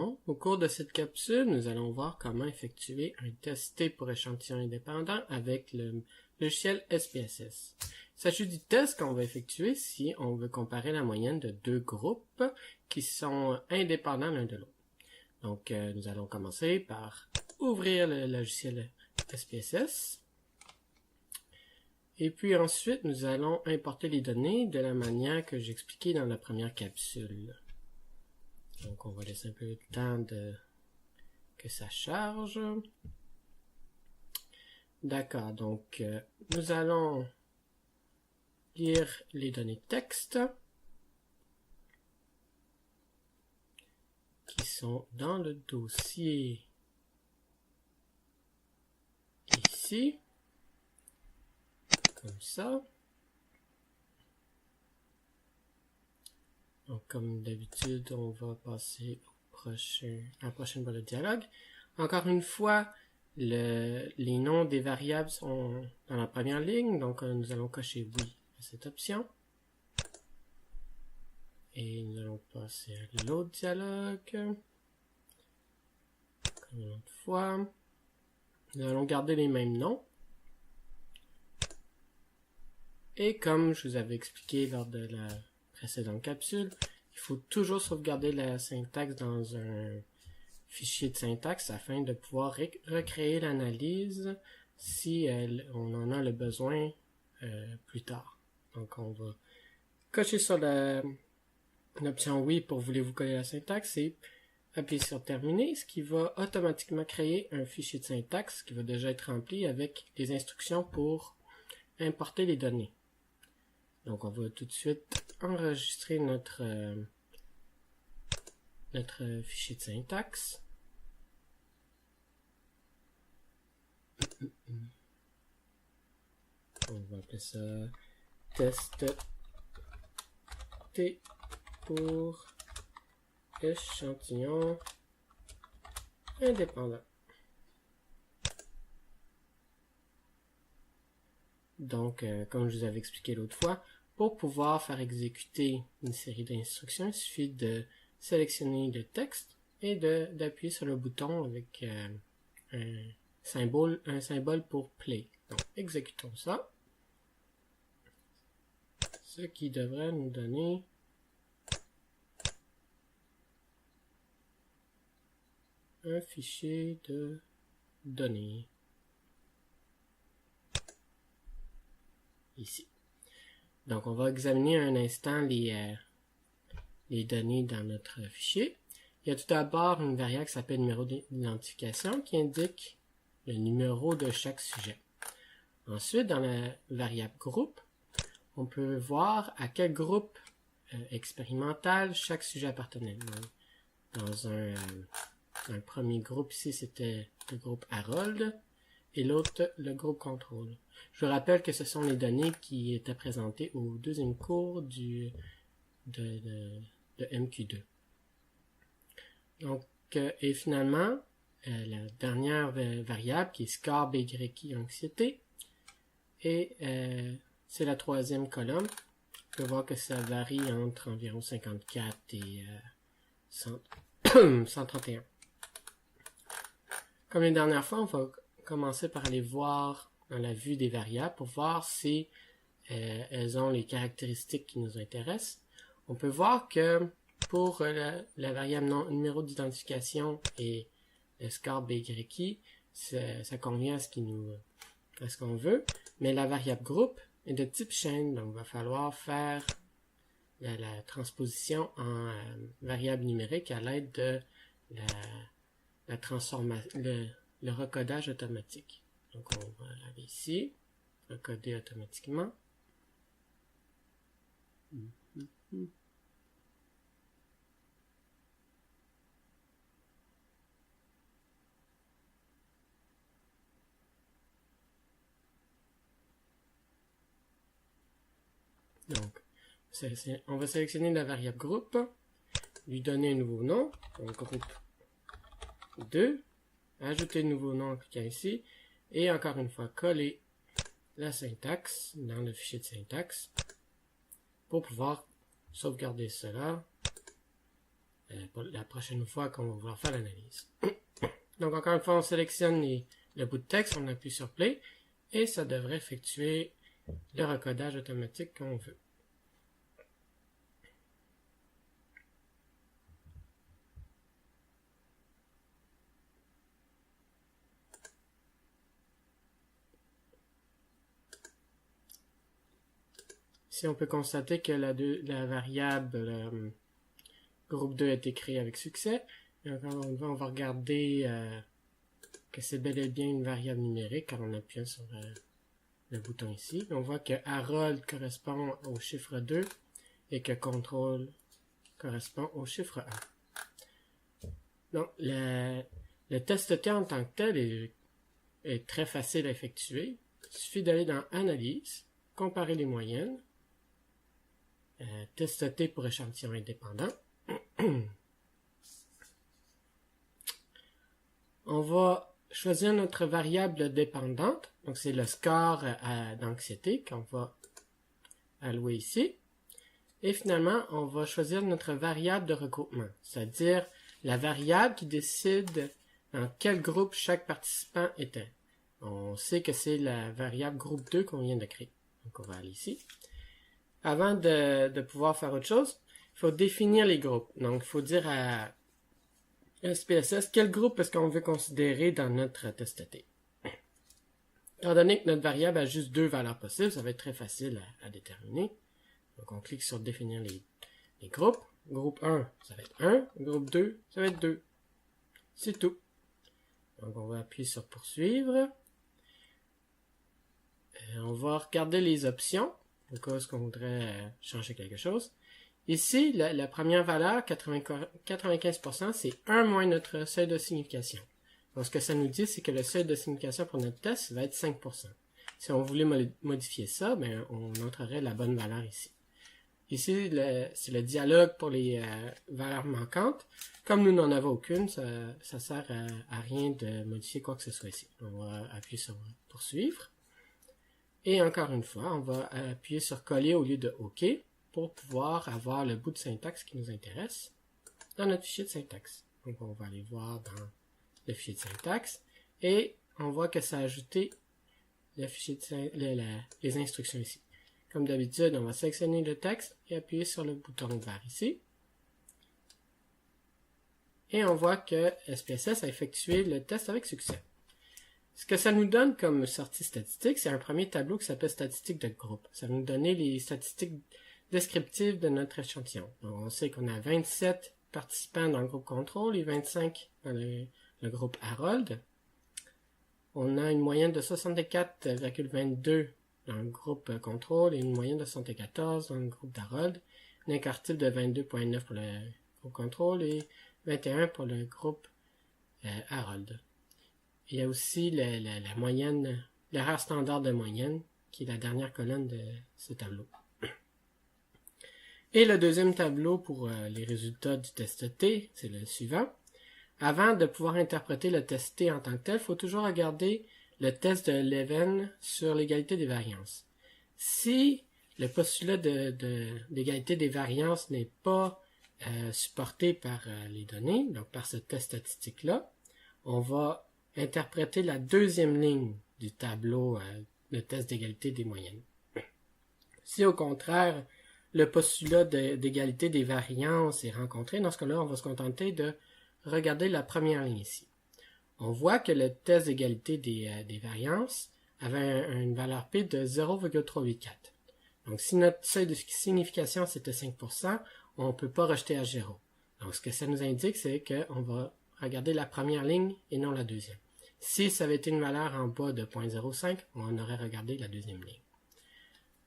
échantillon. Au cours de cette capsule, nous allons voir comment effectuer un test T pour échantillon indépendant avec le logiciel SPSS. Il s'agit du test qu'on va effectuer si on veut comparer la moyenne de deux groupes qui sont indépendants l'un de l'autre. Donc, nous allons commencer par ouvrir le logiciel SPSS. Et puis ensuite, nous allons importer les données de la manière que j'ai expliqué dans la première capsule. Donc, on va laisser un peu de temps que ça charge. D'accord, donc nous allons lire les données texte qui sont dans le dossier ici, comme ça. Donc, comme d'habitude, on va passer à la prochaine boîte de dialogue. Encore une fois, les noms des variables sont dans la première ligne, donc nous allons cocher oui à cette option. Et nous allons passer à l'autre dialogue. Comme une autre fois. Nous allons garder les mêmes noms. Et comme je vous avais expliqué lors de la précédente capsule, il faut toujours sauvegarder la syntaxe dans un fichier de syntaxe afin de pouvoir recréer l'analyse si on en a le besoin plus tard. Donc on va cocher sur l'option oui pour voulez-vous coller la syntaxe et appuyer sur terminer, ce qui va automatiquement créer un fichier de syntaxe qui va déjà être rempli avec les instructions pour importer les données. Donc on va tout de suite enregistrer notre fichier de syntaxe. On va appeler ça test T pour échantillon indépendant. Donc, comme je vous avais expliqué l'autre fois, pour pouvoir faire exécuter une série d'instructions, il suffit de sélectionner le texte et d'appuyer sur le bouton avec un symbole pour play. Donc, exécutons ça. Ce qui devrait nous donner un fichier de données. Ici. Donc, on va examiner un instant les données dans notre fichier. Il y a tout d'abord une variable qui s'appelle numéro d'identification qui indique le numéro de chaque sujet. Ensuite, dans la variable groupe, on peut voir à quel groupe expérimental chaque sujet appartenait. Donc, dans un premier groupe ici, c'était le groupe Harold et l'autre, le groupe contrôle. Je vous rappelle que ce sont les données qui étaient présentées au deuxième cours de MQ2. Donc, et finalement, la dernière variable qui est score BYI anxiété, et c'est la troisième colonne. On peut voir que ça varie entre environ 54 et 131. Comme les dernières fois, on va commencer par aller voir dans la vue des variables pour voir si elles ont les caractéristiques qui nous intéressent. On peut voir que pour la variable numéro d'identification et le score BYI, ça convient à ce qu'on veut, mais la variable groupe est de type chaîne, donc il va falloir faire la transposition en variable numérique à l'aide de la transformation, le recodage automatique. Donc on va aller ici, recoder automatiquement. Donc, on va sélectionner la variable groupe, lui donner un nouveau nom, donc groupe 2, ajouter le nouveau nom en cliquant ici, et encore une fois coller la syntaxe dans le fichier de syntaxe pour pouvoir sauvegarder cela pour la prochaine fois qu'on va vouloir faire l'analyse. Donc encore une fois, on sélectionne le bout de texte, on appuie sur Play, et ça devrait effectuer le recodage automatique qu'on veut. Ici, on peut constater que la variable groupe 2 a été créée avec succès. Et encore une fois, on va regarder que c'est bel et bien une variable numérique quand on appuie sur le bouton ici. On voit que Harold correspond au chiffre 2 et que Control correspond au chiffre 1. Donc, le test T en tant que tel est très facile à effectuer. Il suffit d'aller dans Analyse, comparer les moyennes, test T pour échantillon indépendant. On va choisir notre variable dépendante, donc c'est le score d'anxiété qu'on va allouer ici. Et finalement, on va choisir notre variable de regroupement, c'est-à-dire la variable qui décide dans quel groupe chaque participant était. On sait que c'est la variable groupe 2 qu'on vient de créer. Donc on va aller ici. Avant de pouvoir faire autre chose, il faut définir les groupes. Donc il faut dire à SPSS quel groupe est-ce qu'on veut considérer dans notre test T. Étant donné que notre variable a juste 2 valeurs possibles, ça va être très facile à déterminer. Donc on clique sur définir les groupes. Groupe 1, ça va être 1. Groupe 2, ça va être 2. C'est tout. Donc on va appuyer sur poursuivre. On va regarder les options, au cas où on voudrait changer quelque chose. Ici, la première valeur, 95%, c'est 1 moins notre seuil de signification. Donc ce que ça nous dit, c'est que le seuil de signification pour notre test va être 5%. Si on voulait modifier ça, ben, on entrerait la bonne valeur ici. Ici, c'est le dialogue pour les valeurs manquantes. Comme nous n'en avons aucune, ça sert à rien de modifier quoi que ce soit ici. On va appuyer sur poursuivre. Et encore une fois, on va appuyer sur coller au lieu de OK pour pouvoir avoir le bout de syntaxe qui nous intéresse dans notre fichier de syntaxe. Donc on va aller voir dans le fichier de syntaxe et on voit que ça a ajouté le fichier de les instructions ici. Comme d'habitude, on va sélectionner le texte et appuyer sur le bouton vert ici. Et on voit que SPSS a effectué le test avec succès. Ce que ça nous donne comme sortie statistique, c'est un premier tableau qui s'appelle statistiques de groupe. Ça va nous donner les statistiques descriptives de notre échantillon. Donc, on sait qu'on a 27 participants dans le groupe contrôle et 25 dans le groupe Harold. On a une moyenne de 64,22 dans le groupe contrôle et une moyenne de 74 dans le groupe d'Harold. Un écart type de 22,9 pour le groupe contrôle et 21 pour le groupe Harold. Il y a aussi la moyenne, l'erreur standard de moyenne, qui est la dernière colonne de ce tableau. Et le deuxième tableau pour les résultats du test T, c'est le suivant. Avant de pouvoir interpréter le test T en tant que tel, il faut toujours regarder le test de Leven sur l'égalité des variances. Si le postulat d'égalité des variances n'est pas supporté par les données, donc par ce test statistique-là, on va interpréter la deuxième ligne du tableau de test d'égalité des moyennes. Si au contraire, le postulat d'égalité des variances est rencontré, dans ce cas-là, on va se contenter de regarder la première ligne ici. On voit que le test d'égalité des variances avait une valeur P de 0,384. Donc si notre seuil de signification c'était 5%, on ne peut pas rejeter à 0. Donc ce que ça nous indique, c'est qu'on va regarder la première ligne et non la deuxième. Si ça avait été une valeur en bas de 0,05, on aurait regardé la deuxième ligne.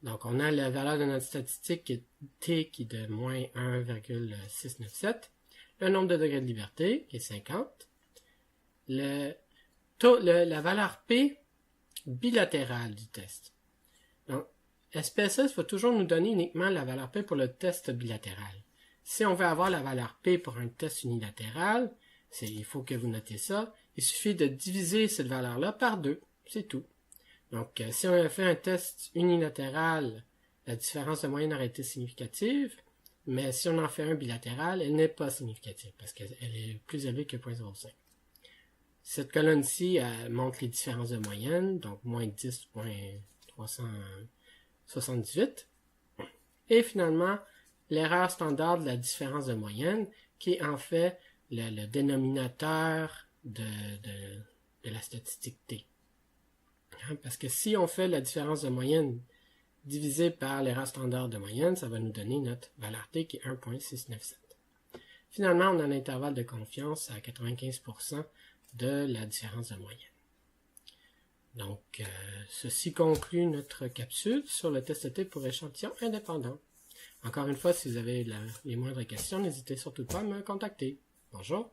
Donc, on a la valeur de notre statistique qui est T qui est de moins 1,697. Le nombre de degrés de liberté qui est 50. La valeur P bilatérale du test. Donc, SPSS va toujours nous donner uniquement la valeur P pour le test bilatéral. Si on veut avoir la valeur P pour un test unilatéral, il faut que vous notez ça. Il suffit de diviser cette valeur-là par 2. C'est tout. Donc, si on a fait un test unilatéral, la différence de moyenne aurait été significative. mais si on en fait un bilatéral, elle n'est pas significative parce qu'elle est plus élevée que 0.05. Cette colonne-ci montre les différences de moyenne, donc moins 10.378. Et finalement, l'erreur standard de la différence de moyenne, qui est en fait le dénominateur de la statistique T. Parce que si on fait la différence de moyenne divisée par l'erreur standard de moyenne, ça va nous donner notre valeur T qui est 1.697. Finalement, on a un intervalle de confiance à 95% de la différence de moyenne. Donc, ceci conclut notre capsule sur le test T pour échantillons indépendants. Encore une fois, si vous avez les moindres questions, n'hésitez surtout pas à me contacter. Bonjour.